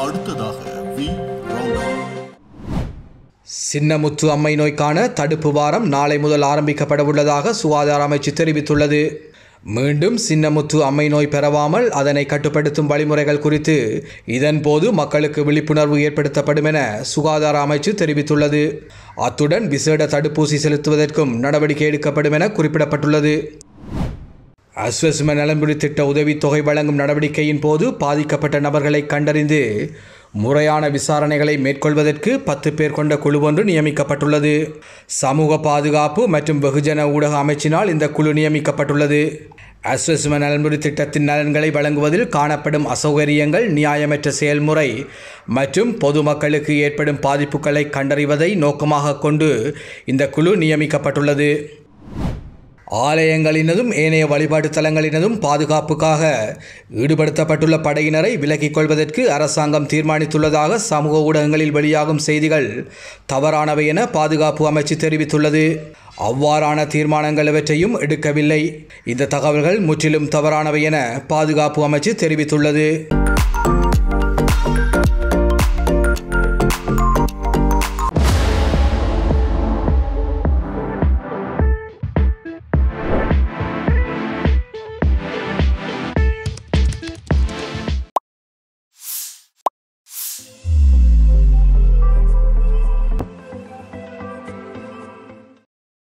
அடுத்ததாக சின்னமுத்து அம்மை நோய்க்கான தடுப்பு வாரம் நாளை முதல் ஆரம்பிக்கப்பட உள்ளதாக சுகாதார அமைச்சு தெரிவித்துள்ளது. மீண்டும் சின்னமுத்து அம்மை நோய் பெறவாமல் அதனை கட்டுப்படுத்தும் வழிமுறைகள் குறித்து இதன்போது மக்களுக்கு விழிப்புணர்வு ஏற்படுத்தப்படும் என சுகாதார அமைச்சு தெரிவித்துள்ளது. அத்துடன் விசேட தடுப்பூசி செலுத்துவதற்கும் நடவடிக்கை எடுக்கப்படும் என குறிப்பிடப்பட்டுள்ளது. அஸ்வசும நலன்புரி திட்ட உதவித்தொகை வழங்கும் நடவடிக்கையின் போது பாதிக்கப்பட்ட நபர்களை கண்டறிந்து முறையான விசாரணைகளை மேற்கொள்வதற்கு 10 பேர் கொண்ட குழு ஒன்று நியமிக்கப்பட்டுள்ளது. சமூக பாதுகாப்பு மற்றும் வெகுஜன ஊடக அமைச்சினால் இந்த குழு நியமிக்கப்பட்டுள்ளது. அஸ்வசும நலன்புரி திட்டத்தின் நலன்களை வழங்குவதில் காணப்படும் அசௌகரியங்கள், நியாயமற்ற செயல்முறை மற்றும் பொதுமக்களுக்கு ஏற்படும் பாதிப்புகளை கண்டறிவதை நோக்கமாக கொண்டு இந்த குழு நியமிக்கப்பட்டுள்ளது. ஆலயங்களினதும் ஏனைய வழிபாட்டு தலங்களினதும் பாதுகாப்புக்காக ஈடுபடுத்தப்பட்டுள்ள படையினரை விலக்கிக் கொள்வதற்கு அரசாங்கம் தீர்மானித்துள்ளதாக சமூக ஊடகங்களில் வெளியாகும் செய்திகள் தவறானவை என பாதுகாப்பு அமைச்சு தெரிவித்துள்ளது. அவ்வாறான தீர்மானங்கள் எவற்றையும் எடுக்கவில்லை. இந்த தகவல்கள் முற்றிலும் தவறானவை என பாதுகாப்பு அமைச்சு தெரிவித்துள்ளது.